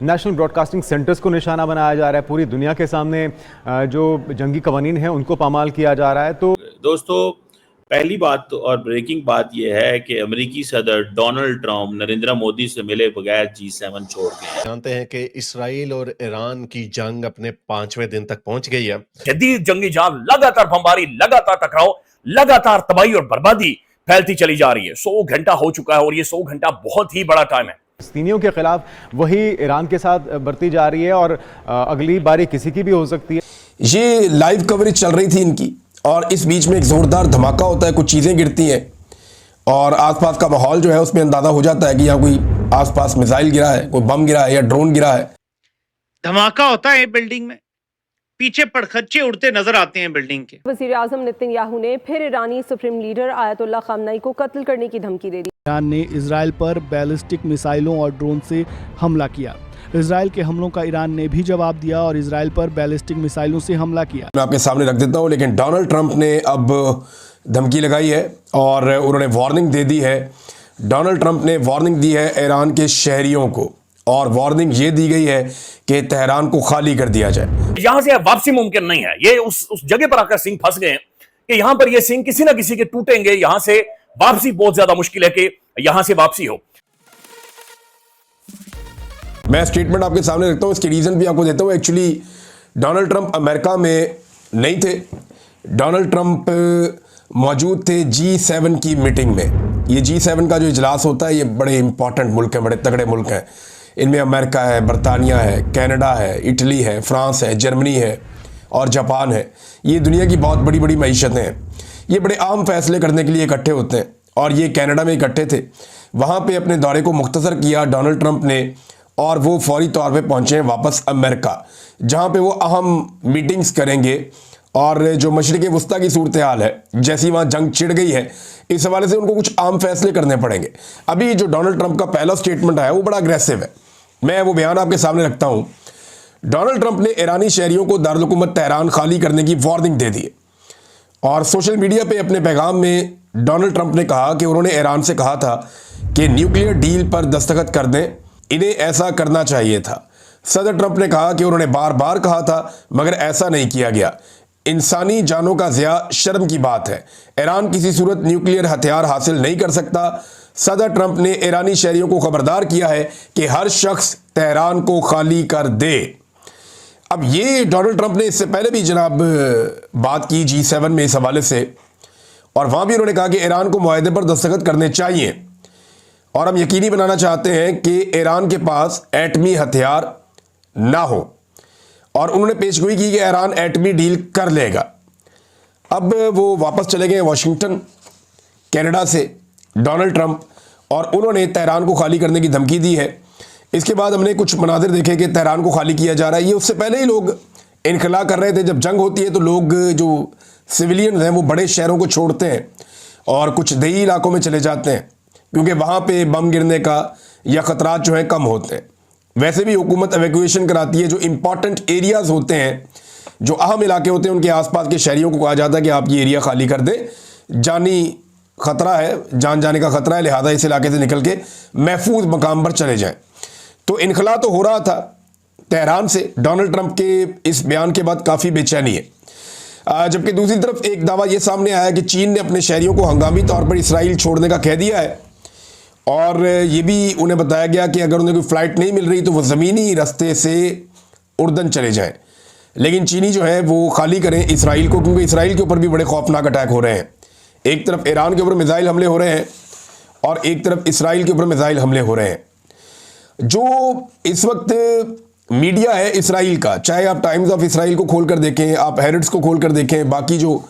National broadcasting centres को निशाना बनाया जा रहा है। पूरी दुनिया के सामने जो जंगी कवानीन है उनको पामाल किया जा रहा है। तो दोस्तों, पहली बात तो और ब्रेकिंग बात यह है कि अमेरिकी सदर डोनाल्ड ट्रंप नरेंद्र मोदी से मिले बगैर G7 छोड़ गए। जानते हैं कि इसराइल और ईरान की जंग अपने 5वें दिन तक पहुंच गई है। शदीद जंगी जान, लगातार बमबारी, लगातार टकराव, लगातार तबाही और बर्बादी फैलती चली जा रही है। 100 घंटा हो चुका है और ये 100 घंटा बहुत ही बड़ा टाइम है। फिलिस्तीनियों के खिलाफ वही ईरान के साथ बरती जा रही है और अगली बारी किसी की भी हो सकती है। ये लाइव कवरेज चल रही थी इनकी और इस बीच में एक जोरदार धमाका होता है, कुछ चीजें गिरती हैं और आसपास का माहौल जो है उसमें अंदाजा हो जाता है कि यहाँ कोई आसपास मिसाइल गिरा है, कोई बम गिरा है या ड्रोन गिरा है। धमाका होता है बिल्डिंग में, पीछे पड़खच्चे उड़ते नजर आते हैं बिल्डिंग के। वज़ीर आज़म नेतन्याहू ने फिर ईरानी सुप्रीम लीडर आयतुल्लाह खामनेई को कत्ल करने की धमकी दे दी। ईरान ने इजराइल पर बैलिस्टिक मिसाइलों और ड्रोन से हमला किया। इजराइल के हमलों का ईरान ने भी जवाब दिया और इजराइल पर बैलिस्टिक मिसाइलों से हमला किया। मैं आपके सामने रख देता हूँ, लेकिन डोनाल्ड ट्रंप ने अब धमकी लगाई है और उन्होंने वार्निंग दे दी है। डोनाल्ड ट्रंप ने वार्निंग दी है ईरान के शहरियों को और वार्निंग ये दी गई है कि तेहरान को खाली कर दिया जाए। यहां से वापसी मुमकिन नहीं है। ये उस जगह पर आकर सिंह फंस गए कि यहां पर ये सिंह किसी ना किसी के टूटेंगे। यहां से वापसी बहुत ज्यादा मुश्किल है कि यहां से वापसी हो। मैं स्टेटमेंट आपके सामने रखता हूं, इसके रीजन भी आपको देता हूं। एक्चुअली डोनाल्ड ट्रंप अमेरिका में नहीं थे। डोनाल्ड ट्रंप मौजूद थे G7 की मीटिंग में। ये G7 का जो इजलास होता है ये बड़े इंपॉर्टेंट मुल्क हैं, बड़े तगड़े मुल्क हैं। इनमें अमेरिका है, बरतानिया है, कनाडा है, इटली है, फ्रांस है, जर्मनी है और जापान है। ये दुनिया की बहुत बड़ी बड़ी मईशतें हैं। ये बड़े आम फैसले करने के लिए इकट्ठे होते हैं और ये कनाडा में इकट्ठे थे। वहाँ पे अपने दौरे को मुख्तसर किया डोनाल्ड ट्रंप ने और वो फौरी तौर पे पहुँचे हैं वापस अमेरिका, जहाँ पे वो अहम मीटिंग्स करेंगे। और जो मशरिक़ वस्ता की सूरत हाल है, जैसी वहाँ जंग छिड़ गई है, इस हवाले से उनको कुछ आम फैसले करने पड़ेंगे। अभी जो डोनाल्ड ट्रंप का पहला स्टेटमेंट आया वो बड़ा अग्रेसिव है। मैं वो बयान आपके सामने रखता हूँ। डोनाल्ड ट्रंप ने ईरानी शहरियों को दारुल हुकूमत तेहरान खाली करने की वार्निंग दे दी है और सोशल मीडिया पे अपने पैगाम में डोनाल्ड ट्रंप ने कहा कि उन्होंने ईरान से कहा था कि न्यूक्लियर डील पर दस्तखत कर दें, इन्हें ऐसा करना चाहिए था। सदर ट्रंप ने कहा कि उन्होंने बार बार कहा था मगर ऐसा नहीं किया गया। इंसानी जानों का ज़िया शर्म की बात है। ईरान किसी सूरत न्यूक्लियर हथियार हासिल नहीं कर सकता। सदर ट्रंप ने ईरानी शहरियों को खबरदार किया है कि हर शख्स तेहरान को खाली कर दे। अब ये डोनाल्ड ट्रंप ने इससे पहले भी जनाब बात की G7 में इस हवाले से और वहाँ भी उन्होंने कहा कि ईरान को मुआहदे पर दस्तखत करने चाहिए और हम यकीनी बनाना चाहते हैं कि ईरान के पास एटमी हथियार ना हो और उन्होंने पेशगोई की कि ईरान एटमी डील कर लेगा। अब वो वापस चले गए वाशिंगटन कनाडा से डोनाल्ड ट्रंप और उन्होंने तेहरान को खाली करने की धमकी दी है। इसके बाद हमने कुछ मनाजिर देखे कि तेहरान को खाली किया जा रहा है। ये उससे पहले ही लोग इनखला कर रहे थे। जब जंग होती है तो लोग जो सिविलियन हैं वो बड़े शहरों को छोड़ते हैं और कुछ देही इलाकों में चले जाते हैं क्योंकि वहाँ पे बम गिरने का या ख़तरात जो हैं कम होते हैं। वैसे भी हुकूमत एवैक्यूएशन कराती है। जो इंपॉर्टेंट एरियाज़ होते हैं, जो अहम इलाके होते हैं, उनके आसपास के शहरियों को कहा जाता है कि आप ये एरिया खाली कर दें, जानी ख़तरा है, जान जाने का ख़तरा है, लिहाजा इस इलाके से निकल के महफूज मकाम पर चले जाएं। तो इनखला तो हो रहा था तेहरान से। डोनाल्ड ट्रंप के इस बयान के बाद काफ़ी बेचैनी है। जबकि दूसरी तरफ एक दावा ये सामने आया कि चीन ने अपने शहरियों को हंगामी तौर पर इसराइल छोड़ने का कह दिया है और ये भी उन्हें बताया गया कि अगर उन्हें कोई फ़्लाइट नहीं मिल रही तो वो ज़मीनी रास्ते से उर्दन चले जाएं। लेकिन चीनी जो है वो खाली करें इसराइल को, क्योंकि इसराइल के ऊपर भी बड़े खौफनाक अटैक हो रहे हैं। एक तरफ ईरान के ऊपर मिसाइल हमले हो रहे हैं और एक तरफ इसराइल के ऊपर मिसाइल हमले हो रहे हैं। जो इस वक्त मीडिया है इसराइल का, चाहे आप टाइम्स ऑफ इसराइल को खोल कर देखें, आप हेरिट्स को खोल कर देखें, बाकी जो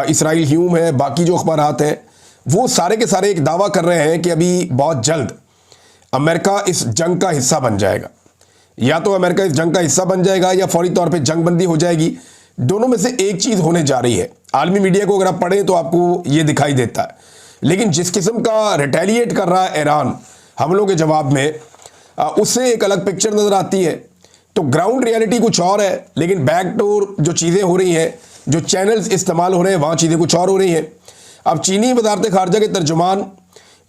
इसराइल ह्यूम है, बाकी जो अखबारात हैं, वो सारे के सारे एक दावा कर रहे हैं कि अभी बहुत जल्द अमेरिका इस जंग का हिस्सा बन जाएगा। या तो अमेरिका इस जंग का हिस्सा बन जाएगा या फौरी तौर पे जंग बंदी हो जाएगी। दोनों में से एक चीज़ होने जा रही है। आलमी मीडिया को अगर आप पढ़ें तो आपको ये दिखाई देता है। लेकिन जिस किस्म का रिटेलिएट कर रहा है ईरान हमलों के जवाब में, उससे एक अलग पिक्चर नज़र आती है तो ग्राउंड रियलिटी कुछ और है, लेकिन बैकडोर जो चीज़ें हो रही हैं, जो चैनल्स इस्तेमाल हो रहे हैं, वहाँ चीज़ें कुछ और हो रही हैं। अब चीनी वजारत खारजा के तर्जुमान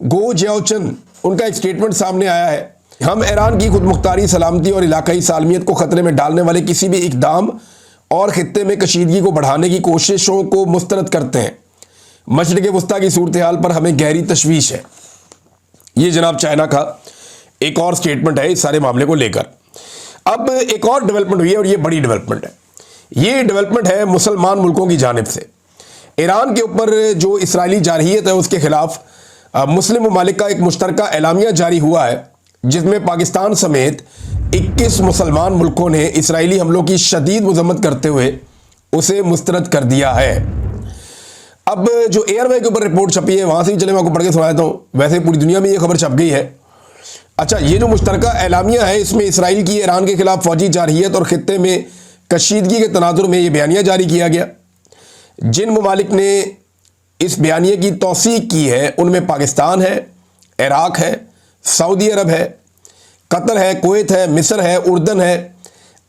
गो जियाओचन, उनका एक स्टेटमेंट सामने आया है, हम ईरान की खुद मुख्तारी, सलामती और इलाकाई सालमियत को ख़तरे में डालने वाले किसी भी इक़दाम और ख़ित्ते में कशीदगी को बढ़ाने की कोशिशों को मुस्तरद करते हैं। मशरिक़ वस्ता की सूरत हाल पर हमें गहरी तशवीश है। ये जनाब चाइना का एक और स्टेटमेंट है इस सारे मामले को लेकर। अब एक और डेवलपमेंट हुई है और ये बड़ी डेवलपमेंट है। ये डेवलपमेंट है मुसलमान मुल्कों की जानिब से ईरान के ऊपर जो इसराइली जारहियत है उसके खिलाफ मुस्लिम ममालिक का एक मुश्तरका एलामिया जारी हुआ है, जिसमें पाकिस्तान समेत 21 मुसलमान मुल्कों ने इसराइली हमलों की शदीद मजम्मत करते हुए उसे मुस्तरद कर दिया है। अब जो एयरवे के ऊपर रिपोर्ट छपी है वहाँ से भी चले मैं आपको पढ़ के सुना देता हूँ, वैसे पूरी दुनिया में ये खबर छप गई है। अच्छा, ये जो मुश्तरका एलामिया है इसमें इसराइल की ईरान के खिलाफ फौजी जारहियत और खित्ते में कशीदगी के तनाजुर में ये बयानिया जारी किया गया। जिन ममालिक ने इस बयानिए की तौसीक की है उनमें पाकिस्तान है, इराक है, सऊदी अरब है, कतर है, कुवैत है, मिस्र है, उर्दन है,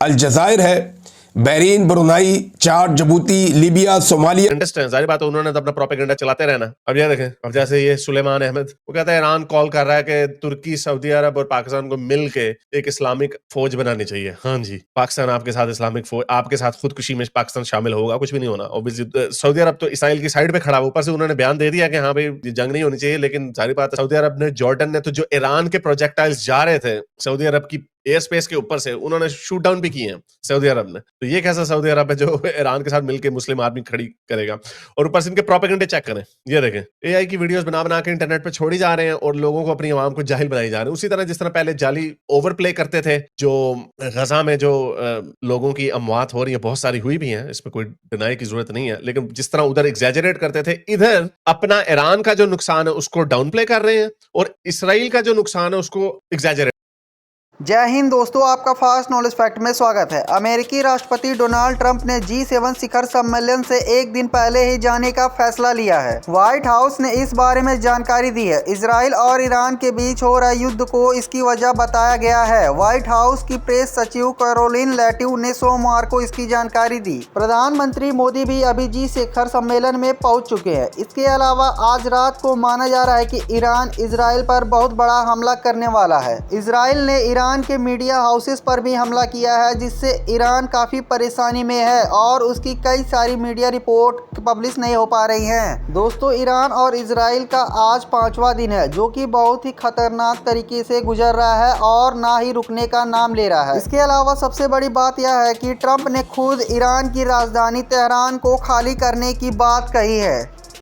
अलजायर है, Bahrain, Brunei, Chad, Djibouti, Libya, Somalia. Understand, सारी बात उन्होंने तो अपना प्रोपेगेंडा चलाते रहना। अब ये देखें, अब जैसे ये सुलेमान अहमद वो कहता है ईरान कॉल कर रहा है कि तुर्की, सऊदी अरब और पाकिस्तान को मिल के एक इस्लामिक फौज बनानी चाहिए। हाँ जी, पाकिस्तान आपके साथ इस्लामिक फौज, आपके साथ खुदकुशी में पाकिस्तान शामिल होगा, कुछ भी नहीं होना। ऑब्वियसली सऊदी अरब तो इसराइल की साइड पे खड़ा हुआ, ऊपर से उन्होंने बयान दे दिया कि हाँ भाई जंग नहीं होनी चाहिए। लेकिन सारी बात सऊदी अरब ने, जॉर्डन ने तो जो ईरान के प्रोजेक्टाइल्स जा रहे थे सऊदी अरब की एयर स्पेस के ऊपर से, उन्होंने शूट डाउन भी किए हैं सऊदी अरब ने। तो ये कैसा सऊदी अरब है जो ईरान के साथ मिलकर मुस्लिम आर्मी खड़ी करेगा? और ऊपर से इनके प्रोपेगेंडे चेक करें, ये देखें एआई की वीडियोस बना बना के इंटरनेट पे छोड़ी जा रहे हैं और लोगों को, अपनी आवाम को जाहिल बनाई जा रहे हैं। उसी तरह जिस तरह पहले जाली ओवर प्ले करते थे, जो गजा में जो लोगों की अमवात हो रही है, बहुत सारी हुई भी हैं, इसमें कोई डिनाई की जरूरत नहीं है, लेकिन जिस तरह उधर एग्जैजरेट करते थे, इधर अपना ईरान का जो नुकसान है उसको डाउन प्ले कर रहे हैं और इसराइल का जो नुकसान है उसको एग्जैजरेट। जय हिंद दोस्तों, आपका फास्ट नॉलेज फैक्ट में स्वागत है। अमेरिकी राष्ट्रपति डोनाल्ड ट्रंप ने G7 शिखर सम्मेलन से एक दिन पहले ही जाने का फैसला लिया है। व्हाइट हाउस ने इस बारे में जानकारी दी है। इजराइल और ईरान के बीच हो रहे युद्ध को इसकी वजह बताया गया है। व्हाइट हाउस की प्रेस सचिव कैरोलिन लेटिव ने सोमवार को इसकी जानकारी दी। प्रधानमंत्री मोदी भी अभी G शिखर सम्मेलन में पहुंच चुके हैं। इसके अलावा आज रात को माना जा रहा है कि ईरान इजराइल पर बहुत बड़ा हमला करने वाला है। इजराइल ने ईरान के मीडिया हाउसेस पर भी हमला किया है, जिससे ईरान काफी परेशानी में है और उसकी कई सारी मीडिया रिपोर्ट पब्लिश नहीं हो पा रही हैं। दोस्तों, ईरान और इजराइल का आज 5वां दिन है, जो कि बहुत ही खतरनाक तरीके से गुजर रहा है और ना ही रुकने का नाम ले रहा है। इसके अलावा सबसे बड़ी बात यह है कि ट्रंप ने खुद ईरान की राजधानी तेहरान को खाली करने की बात कही है।